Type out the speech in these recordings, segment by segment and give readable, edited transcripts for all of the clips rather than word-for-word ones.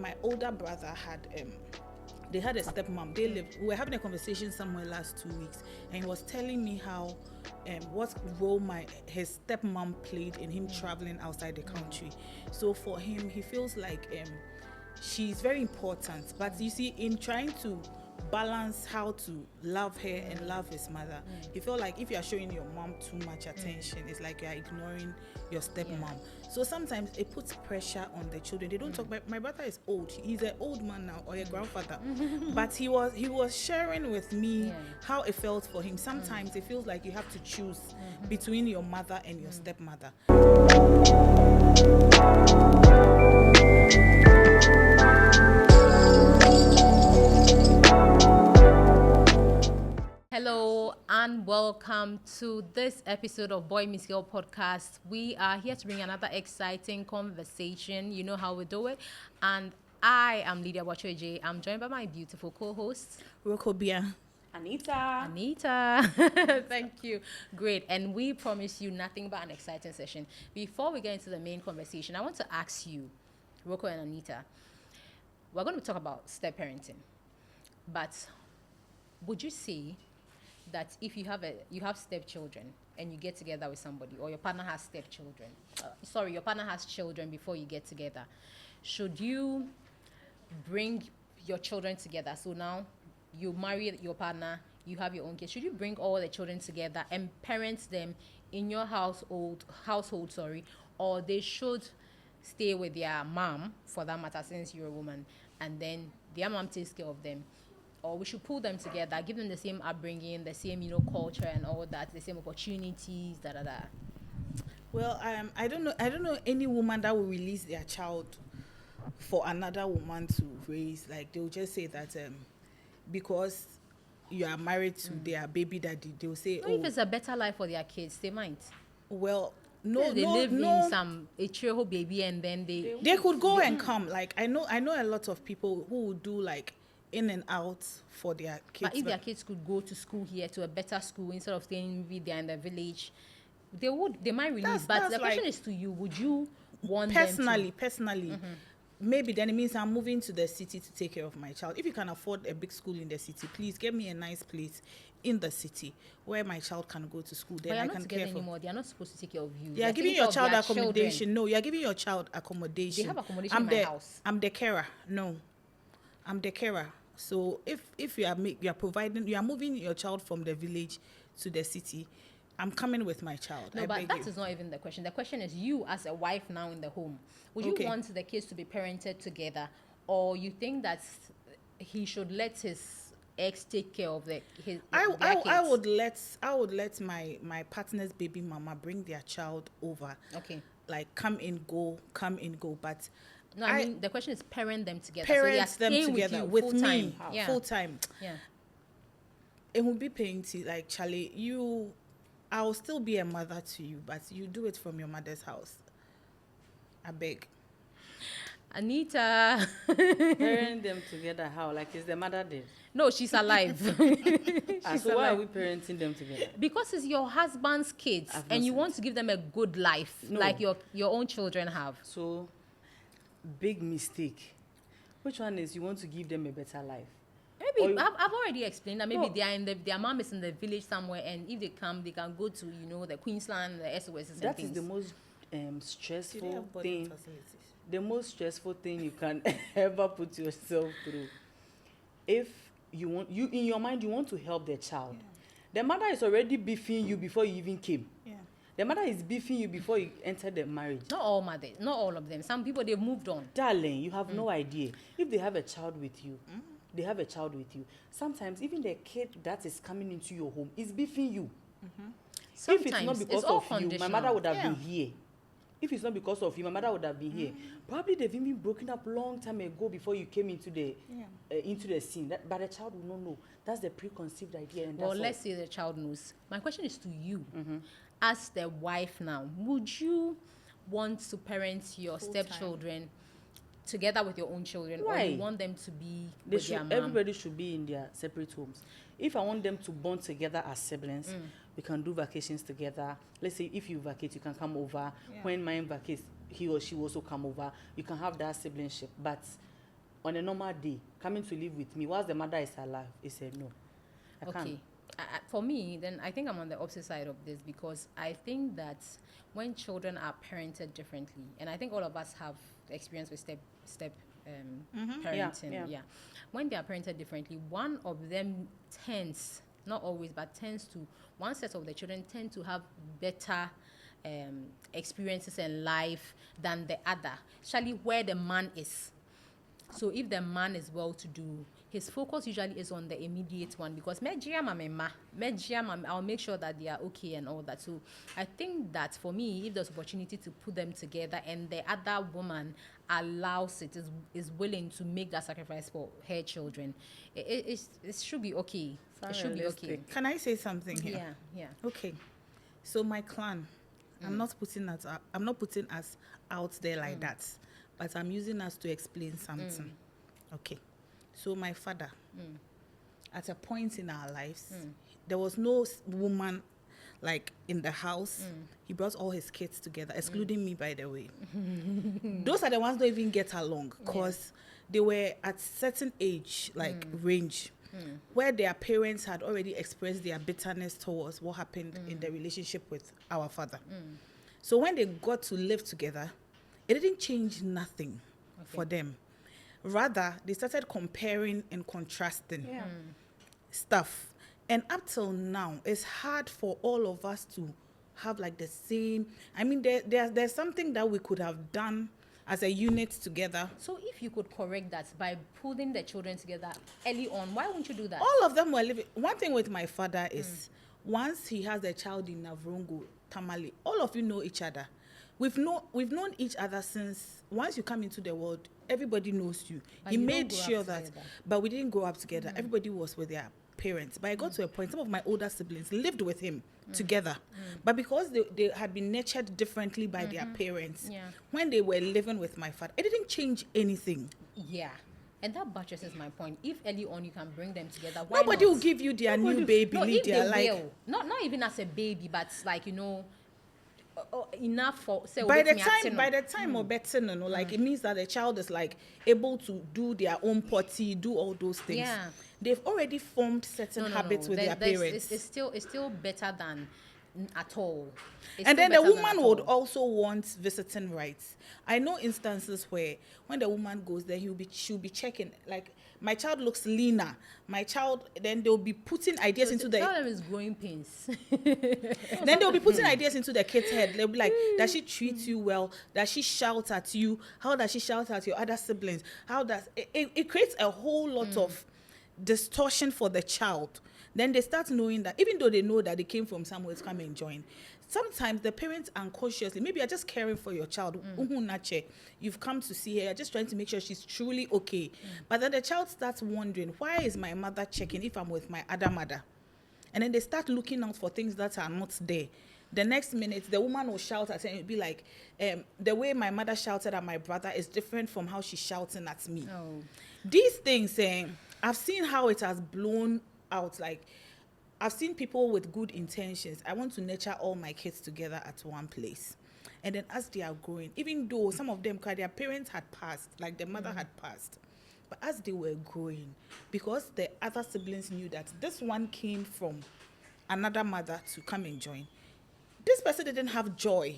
my older brother had they had a stepmom. They lived. We were having a conversation somewhere last 2 weeks, and he was telling me how what role his stepmom played in him traveling outside the country. So for him, he feels like she's very important. But you see, in trying to balance how to love her and love his mother, he felt like if you are showing your mom too much attention, it's like you are ignoring your stepmom. So sometimes it puts pressure on the children. They don't talk about. My brother is old. He's an old man now, or a grandfather. But he was sharing with me how it felt for him. Sometimes it feels like you have to choose between your mother and your stepmother. Hello and welcome to this episode of Boy Meets Girl podcast. We are here to bring another exciting conversation. You know how we do it. And I am Lydia Wachoje. I'm joined by my beautiful co-host, Rokobia. Anita. Thank you. Great. And we promise you nothing but an exciting session. Before we get into the main conversation, I want to ask you, Roko and Anita, we're going to talk about step parenting. But would you say that if you have stepchildren and you get together with somebody, or your partner has stepchildren, your partner has children before you get together, should you bring your children together? So now you marry your partner, you have your own kids. Should you bring all the children together and parent them in your household, or they should stay with their mom, for that matter, since you're a woman, and then their mom takes care of them? Or we should pull them together, give them the same upbringing, the same, culture and all that, the same opportunities, Well, I don't know any woman that will release their child for another woman to raise. Like, they'll just say that because you are married to their baby daddy, they'll say, if it's a better life for their kids, they might. Well, They live in some Trejo baby, and then they could go and come. Like, I know a lot of people who would do like in and out for their kids. But if their kids could go to school here, to a better school, instead of staying maybe they're in the village, they might release. But the question is to you: would you want personally? Maybe then it means I'm moving to the city to take care of my child. If you can afford a big school in the city, please get me a nice place in the city where my child can go to school. Then I can care for. Anymore. They are not supposed to take care of you. They are giving your child accommodation. Children. No, you are giving your child accommodation. They have accommodation in my house. I'm the carer. No, I'm the carer. So if you are providing, you are moving your child from the village to the city, I'm coming with my child. No, but that is not even the question. The question is, you as a wife now in the home, would you want the kids to be parented together, or you think that he should let his ex take care of their kids? I would let my partner's baby mama bring their child over. Okay. Like come in go, but. No, I mean the question is parent them together. Parent so them together with me full time. Yeah. It will be paying to like Charlie. I will still be a mother to you, but you do it from your mother's house. I beg. Anita. Parent them together how? Like, is the mother dead? No, she's alive. So why are we parenting them together? Because it's your husband's kids, and you want to give them a good life, like your own children have. So, big mistake. Which one is you want to give them a better life? Maybe I've already explained that maybe they are their mom is in the village somewhere, and if they come, they can go to the Queensland, the SOS. That is the most stressful thing. The most stressful thing you can ever put yourself through. If you in your mind you want to help the child, the mother is already beefing you before you even came. Yeah. The mother is beefing you before you enter the marriage. Not all mothers, not all of them. Some people, they've moved on. Darling, you have no idea. If they have a child with you, they have a child with you. Sometimes even the kid that is coming into your home is beefing you. Sometimes if it's not because of you, my mother would have been here. If it's not because of you, my mother would have been here. Probably they've even broken up long time ago before you came into the scene. But the child will not know. That's the preconceived idea. And let's say the child knows. My question is to you, as the wife now. Would you want to parent your stepchildren together with your own children? Why? Or you want them to be with their mom? Everybody should be in their separate homes. If I want them to bond together as siblings, we can do vacations together. Let's say if you vacate, you can come over. When mine vacates, he or she will also come over. You can have that siblingship. But on a normal day coming to live with me whilst the mother is alive, he said no. I can't. For me, then I think I'm on the opposite side of this, because I think that when children are parented differently, and I think all of us have experience with step parenting. Yeah. When they are parented differently, one of them tends, not always, but tends to, one set of the children tend to have better experiences in life than the other, especially where the man is. So if the man is well-to-do, his focus usually is on the immediate one, because I'll make sure that they are okay and all that. So I think that for me, if there's opportunity to put them together and the other woman allows it, is willing to make that sacrifice for her children, it should be okay. It should be okay. Can I say something here? Yeah. Okay. So my clan, I'm not putting us out there like that, but I'm using us to explain something. Okay. So my father, at a point in our lives, there was no woman like in the house. He brought all his kids together, excluding me, by the way. Those are the ones who don't even get along, because they were at certain age, like range, where their parents had already expressed their bitterness towards what happened in the relationship with our father. So when they got to live together, it didn't change nothing for them. Rather, they started comparing and contrasting stuff. And up till now, it's hard for all of us to have like the same. I mean, there's something that we could have done as a unit together. So if you could correct that by putting the children together early on, why won't you do that? All of them were living. One thing with my father is, once he has a child in Navrongo, Tamale, all of you know each other. We've known each other since, once you come into the world, everybody knows you. He made sure that, but we didn't grow up together. Everybody was with their parents. But I got to a point, some of my older siblings lived with him together. But because they had been nurtured differently by their parents, when they were living with my father, it didn't change anything. Yeah. And that buttresses my point. If early on you can bring them together, why nobody not? will give you their new baby, Lydia. Like, not even as a baby, but like, enough for say by the time or better like it means that the child is like able to do their own potty, do all those things. They've already formed certain habits with their parents. It's still better than at all. And then the woman would also want visiting rights. I know instances where when the woman goes there, she'll be checking, like, my child looks leaner. My child, then they'll be putting ideas into the... Tell them it's growing pains. Then they'll be putting ideas into the kid's head. They'll be like, does she treat you well? Does she shout at you? How does she shout at your other siblings? How does... It creates a whole lot of distortion for the child. Then they start knowing that, even though they know that they came from somewhere to come and join, sometimes the parents unconsciously, maybe you're just caring for your child. You've come to see her, you're just trying to make sure she's truly okay. But then the child starts wondering, why is my mother checking if I'm with my other mother? And then they start looking out for things that are not there. The next minute, the woman will shout at her and be like, the way my mother shouted at my brother is different from how she's shouting at me. These things, I've seen how it has blown out. Like, I've seen people with good intentions. I want to nurture all my kids together at one place. And then as they are growing, even though some of them, their parents had passed, like the mother had passed, but as they were growing, because the other siblings knew that this one came from another mother to come and join, this person didn't have joy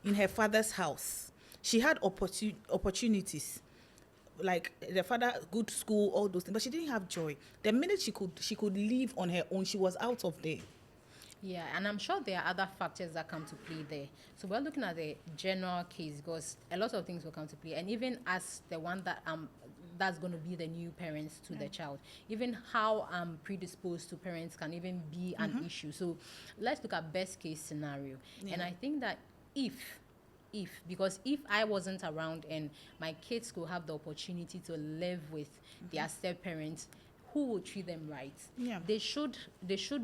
in her father's house. She had opportunities, like the father, good school, all those things, but she didn't have joy. The minute she could leave on her own, she was out of there. Yeah, and I'm sure there are other factors that come to play there. So we're looking at the general case, because a lot of things will come to play. And even as the one that that's going to be the new parents to the child, even how predisposed to parents can even be an issue. So let's look at best case scenario. And I think that because if I wasn't around and my kids could have the opportunity to live with their step parents who will treat them right, they should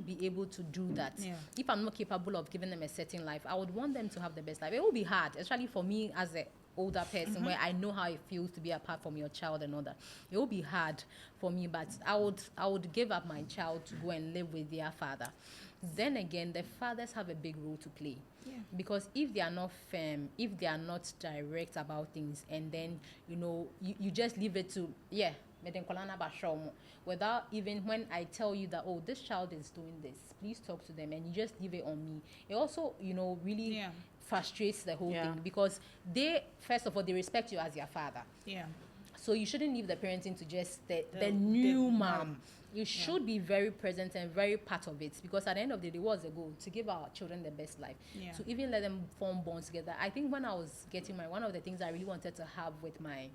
be able to do that. If I'm not capable of giving them a certain life, I would want them to have the best life. It will be hard, especially for me as an older person, where I know how it feels to be apart from your child and all that. It will be hard for me, but I would give up my child to go and live with their father. then again, the fathers have a big role to play. Yeah. Because if they are not firm, if they are not direct about things, and then, you just leave it to, without even, when I tell you that, oh, this child is doing this, please talk to them, and you just leave it on me. It also, really frustrates the whole thing, because they, first of all, they respect you as your father. Yeah. So you shouldn't leave the parenting to just the new mom. You should be very present and very part of it, because at the end of the day, what's the goal? To give our children the best life. Yeah. To even let them form bonds together. I think when I was getting married, one of the things I really wanted to have with my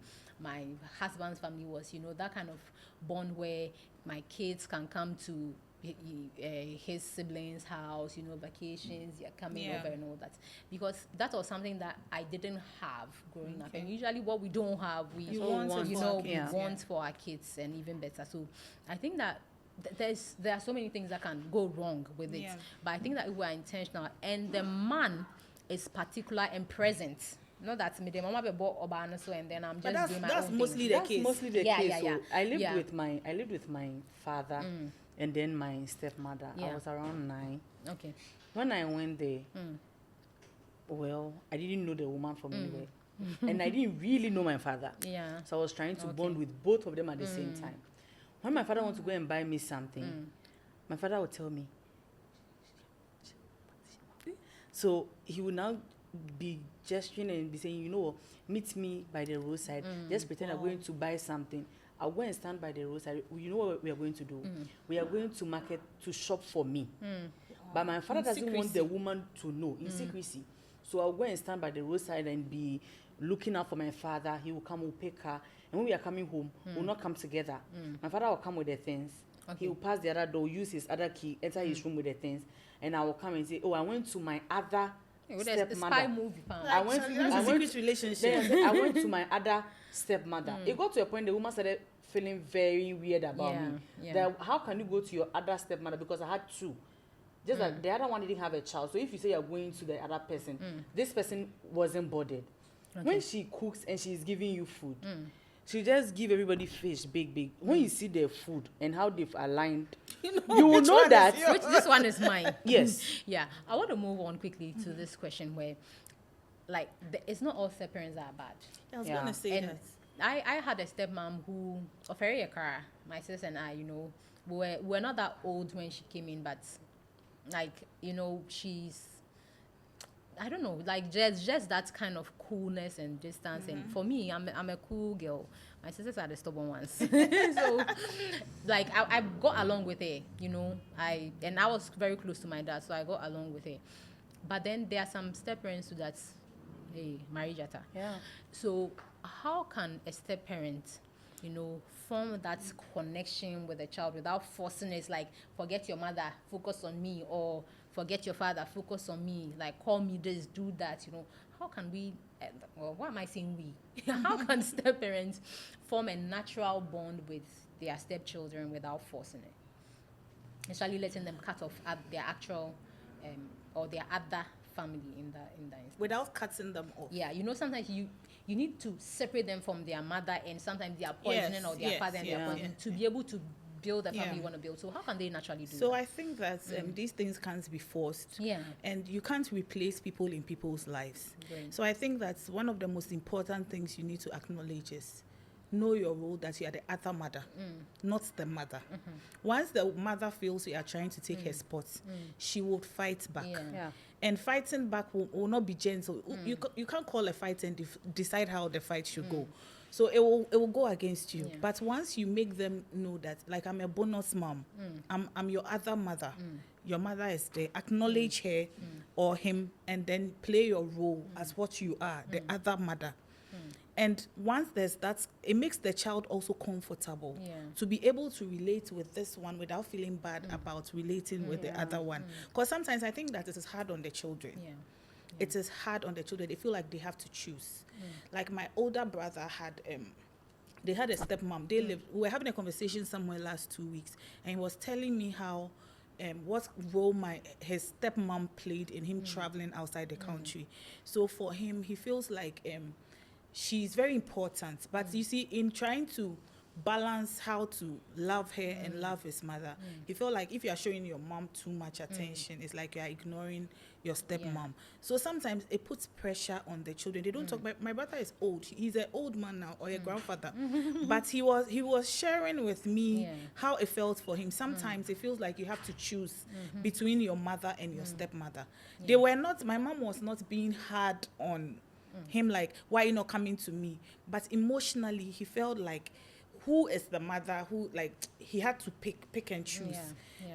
husband's family was, that kind of bond where my kids can come to his siblings' house, vacations, you're coming over and all that, because that was something that I didn't have growing up, and usually what we don't have, we want for our kids, and even better. So I think that there are so many things that can go wrong with it, but I think that if we're intentional and the man is particular and present. Not that me, the mama be bought Obana, so and then I'm just doing my own That's mostly the case. So I lived with my father. And then my stepmother. I was around 9. Okay. When I went there, well, I didn't know the woman from anywhere. And I didn't really know my father. Yeah. So I was trying to bond with both of them at the same time. When my father wants to go and buy me something, my father would tell me. So he would now be gesturing and be saying, meet me by the roadside. Just pretend I'm going to buy something. I'll go and stand by the roadside. You know what we are going to do? We are going to market to shop for me. But my father doesn't want the woman to know, in secrecy. So I'll go and stand by the roadside and be looking out for my father. He will come, we'll pick her. And when we are coming home, we'll not come together. My father will come with the things. Okay. He will pass the other door, use his other key, enter his room with the things. And I will come and say, oh, I went to my other stepmother. I went to my other stepmother. It got to a point the woman started feeling very weird about me. That how can you go to your other stepmother, because I had 2. Just that the other one didn't have a child. So if you say you're going to the other person, this person wasn't bothered. Okay. When she cooks and she's giving you food, she just give everybody fish, big. When you see their food and how they've aligned, you will know that this one is mine. Yes. Yeah. I want to move on quickly to this question where, like, it's not all step parents are bad. I was gonna say that. I had a stepmom who, my sister and I, we're not that old when she came in, but she's, I don't know, like just that kind of coolness and distance. And for me, I'm a cool girl. My sisters are the stubborn ones. So, like, I got along with her, I was very close to my dad, so I got along with her. But then there are some step parents that's, hey, Marijata. Yeah. So how can a step parent, form that connection with the child without forcing it, like, forget your mother, focus on me, or forget your father, focus on me, like, call me this, do that, How can we, what am I saying we? How can step parents form a natural bond with their stepchildren without forcing it? Especially letting them cut off their actual or their other family in the instance. Without cutting them off. Yeah, sometimes you need to separate them from their mother, and sometimes they are poisoning, or their father and their poisoning, to be able to build the family you want to build. So how can they naturally do that? So I think that these things can't be forced. Yeah. And you can't replace people in people's lives. Great. So I think that's one of the most important things you need to acknowledge is know your role, that you are the other mother, not the mother. Once the mother feels you are trying to take her spot, she will fight back. Yeah. And fighting back will not be gentle. You can't call a fight and decide how the fight should go. So it will go against you. Yeah. But once you make them know that, like, I'm a bonus mom, I'm your other mother. Your mother is there. Acknowledge her or him, and then play your role as what you are, the other mother. And once there's that, it makes the child also comfortable to be able to relate with this one without feeling bad about relating with the other one. Because sometimes I think that it is hard on the children. It is hard on the children. They feel like they have to choose. Like my older brother had, they had a stepmom. They lived. We were having a conversation somewhere last 2 weeks, and he was telling me how, what role his stepmom played in him traveling outside the country. So for him, he feels like she's very important. But you see, in trying to balance how to love her and love his mother. He felt like if you are showing your mom too much attention, it's like you are ignoring your stepmom. So sometimes it puts pressure on the children. They don't talk. My brother is old. He's an old man now, or a grandfather. But he was sharing with me how it felt for him. Sometimes it feels like you have to choose between your mother and your stepmother. They were not. My mom was not being hard on him, like, why are you not coming to me? But emotionally, he felt like, who is the mother? Who, like, he had to pick and choose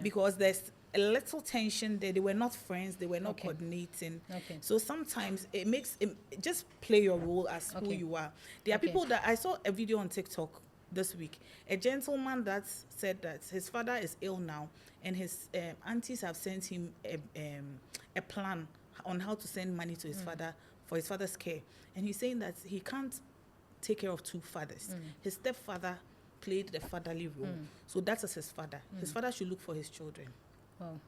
because there's a little tension there. They were not friends. They were not coordinating. So sometimes it makes just play your role as who you are. There are people that I saw a video on TikTok this week. A gentleman that said that his father is ill now, and his aunties have sent him a plan on how to send money to his father for his father's care. And he's saying that he can't take care of two fathers. His stepfather played the fatherly role. So that is his father. His father should look for his children. Wow.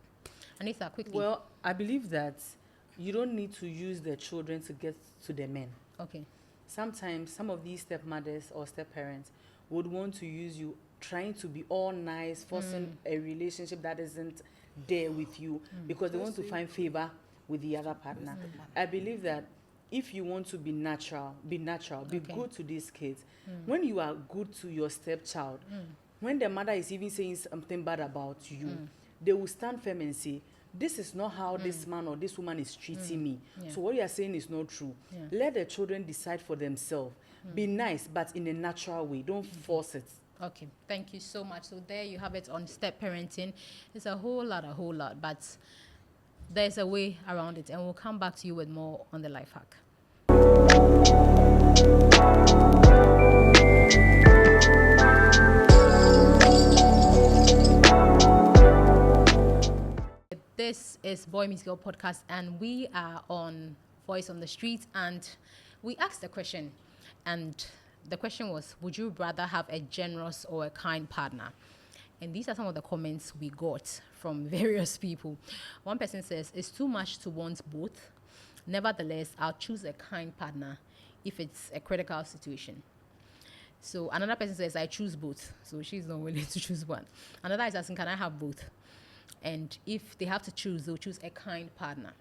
Anita, quickly. Well, I believe that you don't need to use the children to get to the men. Okay. Sometimes some of these stepmothers or stepparents would want to use you, trying to be all nice, forcing a relationship that isn't there with you because they want to find favor with the other partner. I believe that if you want to be natural, be good to these kids. When you are good to your stepchild, when the mother is even saying something bad about you, they will stand firm and say, this is not how this man or this woman is treating me. So what you are saying is not true. Let the children decide for themselves. Be nice, but in a natural way. Don't force it. Okay, thank you so much. So there you have it on step parenting. It's a whole lot, but there's a way around it, and we'll come back to you with more on the life hack. This is Boy Meets Girl podcast, and we are on Voice on the Street, and we asked the question, and the question was, would you rather have a generous or a kind partner? And these are some of the comments we got from various people. One person says, it's too much to want both. Nevertheless, I'll choose a kind partner if it's a critical situation. So another person says, I choose both. So she's not willing to choose one. Another is asking, can I have both? And if they have to choose, they'll choose a kind partner.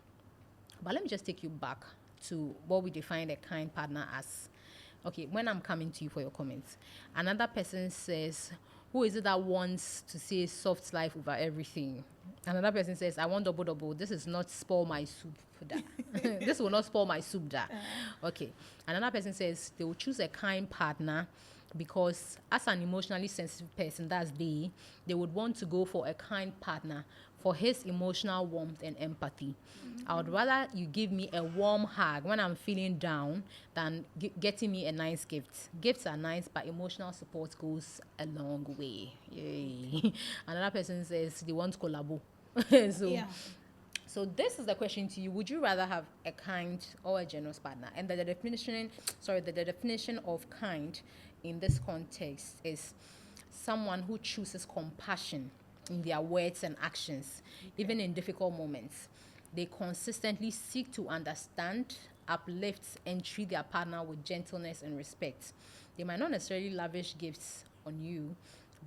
But let me just take you back to what we define a kind partner as. Okay, when I'm coming to you for your comments, another person says, who is it that wants to say soft life over everything? Another person says, I want double. This is not spoil my soup. This will not spoil my soup. Okay. Another person says they will choose a kind partner because as an emotionally sensitive person, that's they would want to go for a kind partner for his emotional warmth and empathy. I would rather you give me a warm hug when I'm feeling down than getting me a nice gift. Gifts are nice, but emotional support goes a long way. Yay. Another person says they want collabo. So this is the question to you. Would you rather have a kind or a generous partner? And the definition of kind in this context is someone who chooses compassion in their words and actions, even in difficult moments. They consistently seek to understand, uplift, and treat their partner with gentleness and respect. They might not necessarily lavish gifts on you,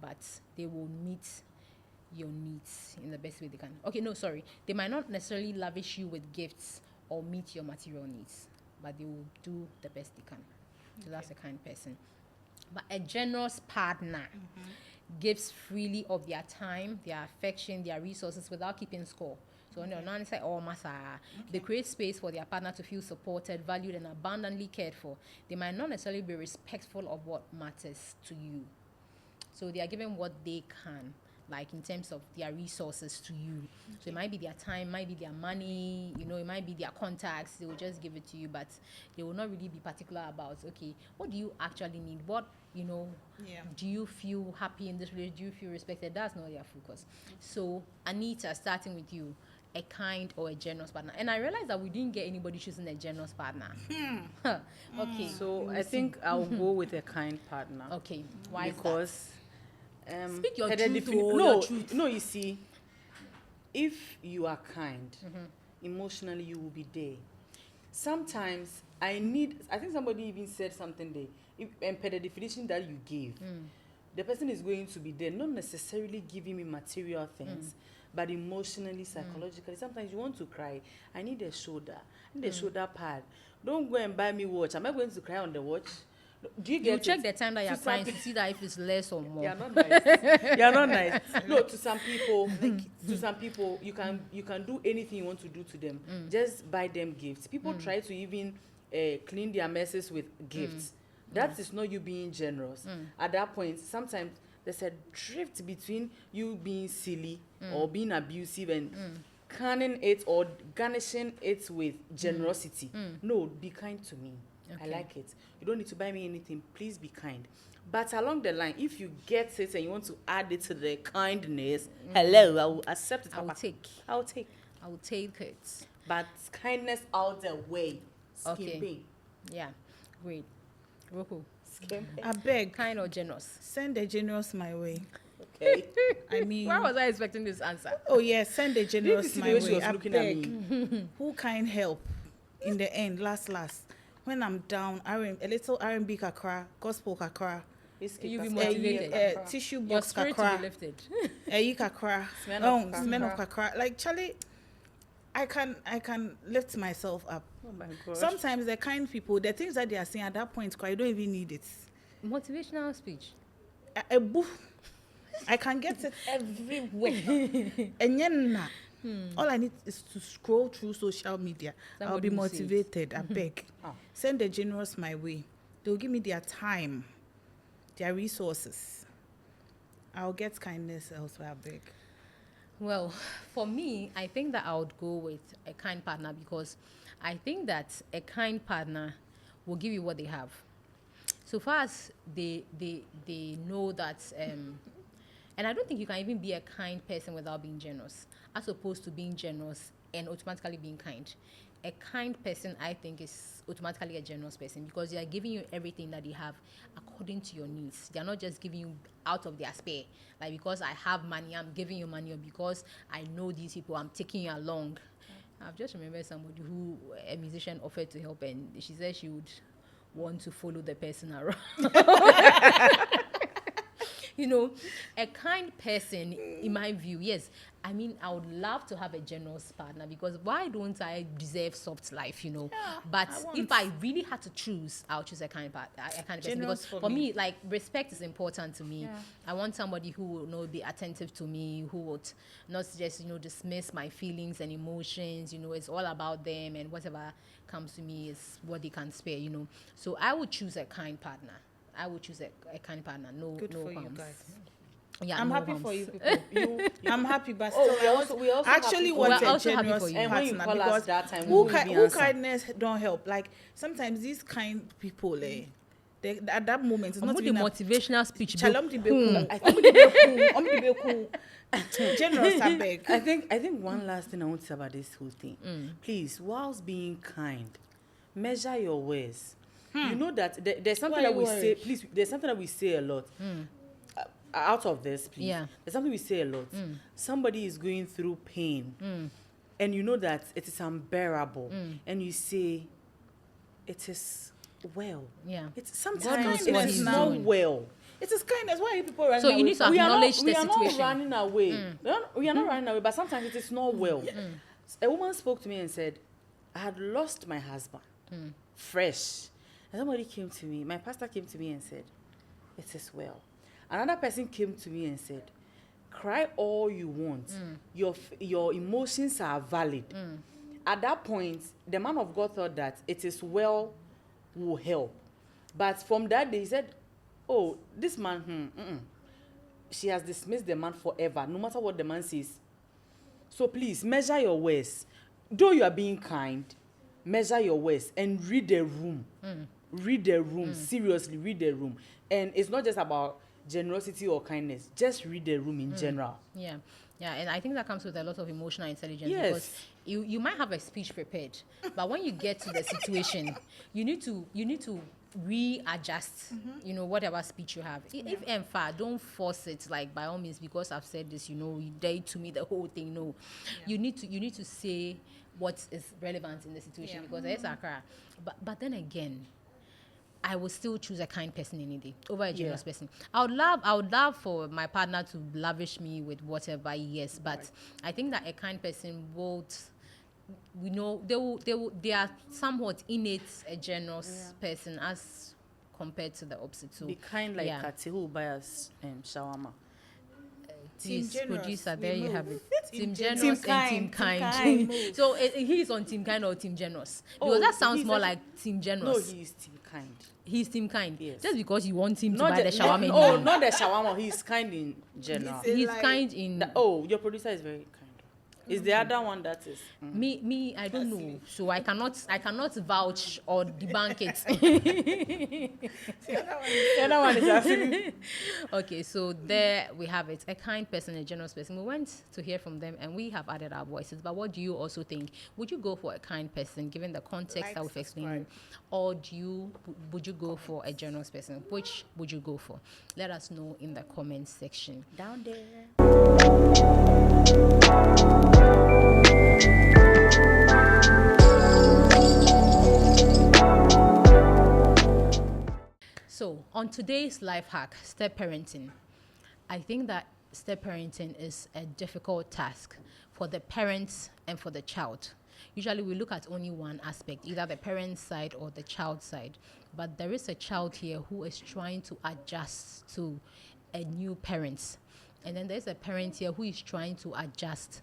but they will meet your needs in the best way they can. They might not necessarily lavish you with gifts or meet your material needs, but they will do the best they can. So that's a kind person. But a generous partner gives freely of their time, their affection, their resources without keeping score. So when they're not inside all massa, they create space for their partner to feel supported, valued, and abundantly cared for. They might not necessarily be respectful of what matters to you. So they are giving what they can, like in terms of their resources to you. So it might be their time, might be their money, it might be their contacts. They will just give it to you, but they will not really be particular about, okay, what do you actually need? What, do you feel happy in this relationship? Do you feel respected? That's not their focus. So Anita, starting with you, a kind or a generous partner. And I realized that we didn't get anybody choosing a generous partner. Okay. So I think I'll go with a kind partner. Okay. Why? Because speak your truth. No, you see, if you are kind, emotionally you will be there. Sometimes I think somebody even said something there, and per the definition that you gave, the person is going to be there, not necessarily giving me material things, but emotionally, psychologically. Sometimes you want to cry. I need a shoulder. I need a shoulder pad. Don't go and buy me watch. Am I going to cry on the watch? Do you get You check it? the time that you're crying to see that if it's less or more. You're not nice. You're not nice. No, to some people, you can do anything you want to do to them. Just buy them gifts. People try to even clean their messes with gifts. That is not you being generous. At that point, sometimes there's a drift between you being silly or being abusive and canning it or garnishing it with generosity. No, be kind to me. Okay. I like it. You don't need to buy me anything. Please be kind. But along the line, if you get it and you want to add it to the kindness, hello, I will accept it. I will take it. But kindness out the way. Okay. Skimping. Yeah. Great. Roku. Skimping. I beg. Kind or generous? Send the generous my way. Okay. I mean, where was I expecting this answer? Oh yeah, send the generous my way. I looking beg. at me. Who can help? In the end, last. When I'm down, a little R&B kakra, gospel kakra, you be motivated. Tissue Your box spirit kakra, to be lifted. kakra, smell of kakra. Like Charlie, I can lift myself up. Oh my God. Sometimes the kind people, the things that they are saying at that point, you don't even need it. Motivational speech. I can get it everywhere. And then all I need is to scroll through social media. I'll be motivated. I beg. Send the generous my way. They'll give me their time, their resources. I'll get kindness elsewhere. I beg. Well, for me, I think that I would go with a kind partner because I think that a kind partner will give you what they have. So far as they know that, and I don't think you can even be a kind person without being generous, as opposed to being generous and automatically being kind. A kind person, I think, is automatically a generous person because they are giving you everything that they have according to your needs. They are not just giving you out of their spare. Like, because I have money, I'm giving you money, or because I know these people, I'm taking you along. I've just remembered somebody who, a musician, offered to help, and she said she would want to follow the person around. You know, a kind person, in my view, yes. I mean, I would love to have a generous partner because why don't I deserve soft life, you know? Yeah, but if I really had to choose, I'll choose a kind person because for me, like, respect is important to me. Yeah. I want somebody who will, you know, be attentive to me, who would not just, you know, dismiss my feelings and emotions. You know, it's all about them, and whatever comes to me is what they can spare, you know. So I would choose a kind partner. I would choose a kind partner. Good no for harms. you guys. Yeah, I'm no happy harms. for you people. I'm happy, but still, we also actually want a generous partner and when you call because us that time, who kindness don't help. Like sometimes these kind people, at that moment, it's not the even motivational speech. Generous, I beg. I think one last thing I want to say about this whole thing. Please, whilst being kind, measure your words. You know that there's something that we say. Please, there's something that we say a lot. Out of this, please. Yeah. There's something we say a lot. Somebody is going through pain, and you know that it is unbearable, and you say, "It is well." Yeah. It's sometimes it is he's not doing. well. It is kindness. Why are people running So away? you need to acknowledge the We are situation. not running away. We are not running away, but sometimes it is not well. A woman spoke to me and said, "I had lost my husband, fresh." And somebody came to me, my pastor came to me and said, "It is well." Another person came to me and said, "Cry all you want. Your emotions are valid." At that point, the man of God thought that it is well will help. But from that day, he said, "Oh, this man, she has dismissed the man forever, no matter what the man says." So please, measure your words. Though you are being kind, measure your words and read the room. Read the room. Seriously, read the room. And it's not just about generosity or kindness. Just read the room in general. Yeah, and I think that comes with a lot of emotional intelligence. Yes. Because you might have a speech prepared, but when you get to the situation, you need to readjust, you know, whatever speech you have. If in fact, don't force it, like, by all means, because I've said this, you know, you dare to me the whole thing. No, you need to say what is relevant in the situation because it's Accra. But then again, I will still choose a kind person any day over a generous person. I would love for my partner to lavish me with whatever, yes, but I think that a kind person we know they are somewhat innate a generous person as compared to the opposite. So be kind like Kati who buy us shawarma. Please, producer, there you have it. Team generous generous and team kind. So he's on team kind or team generous? Because that sounds more like team generous. No, he's team kind. He's team kind. Yes. Just because you want him to Not buy the shawarma. No, not the shawarma. He's kind in general. He's kind in. Your producer is very kind. Is the other one that is Me, I don't know. So I cannot vouch or debunk it. the other one is asking. Okay, so there we have it. A kind person, a generous person. We went to hear from them and we have added our voices. But what do you also think? Would you go for a kind person given the context that we've explained? Or would you go for a generous person? Which would you go for? Let us know in the comments section. Down there. So, on today's life hack, step parenting, I think that step parenting is a difficult task for the parents and for the child. Usually we look at only one aspect, either the parent's side or the child's side. But there is a child here who is trying to adjust to a new parent. And then there's a parent here who is trying to adjust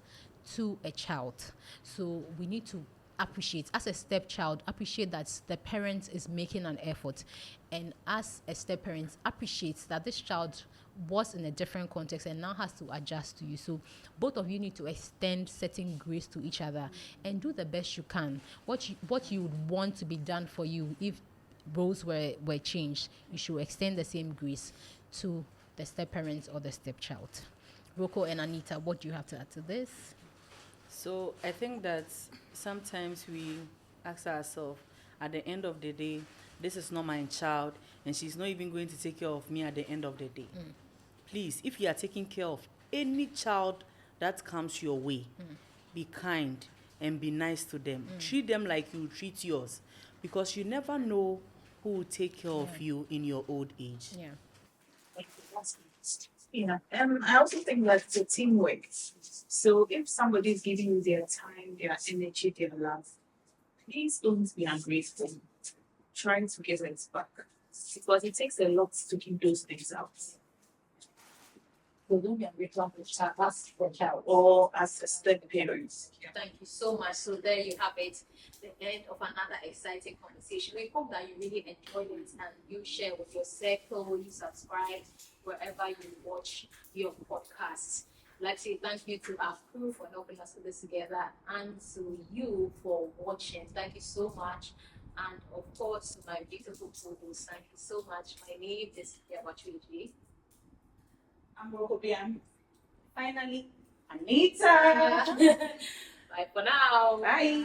to a child. So we need to appreciate, as a stepchild, appreciate that the parent is making an effort, and as a step parent, appreciate that this child was in a different context and now has to adjust to you. So both of you need to extend certain grace to each other and do the best you can. What you would want to be done for you if roles were changed, you should extend the same grace to the step parent or the stepchild. Rocco and Anita, what do you have to add to this? So I think that sometimes we ask ourselves, at the end of the day, this is not my child, and she's not even going to take care of me at the end of the day. Please, if you are taking care of any child that comes your way, be kind and be nice to them. Treat them like you treat yours, because you never know who will take care of you in your old age. Yeah. Yeah, I also think that it's a teamwork. So if somebody is giving you their time, their energy, their love, please don't be ungrateful. Try to give it back, because it takes a lot to keep those things out. So don't be ungrateful as for child or as a step parent. Thank you so much. So there you have it, the end of another exciting conversation. We hope that you really enjoyed it and you share with your circle, you subscribe wherever you watch your podcasts. I'd like to say thank you to our crew for helping us put this together, and to you for watching. Thank you so much. And of course, my beautiful co-hosts, thank you so much. My name is Yabachuji. I'm Rocco Biam. Finally, Anita. Bye for now. Bye.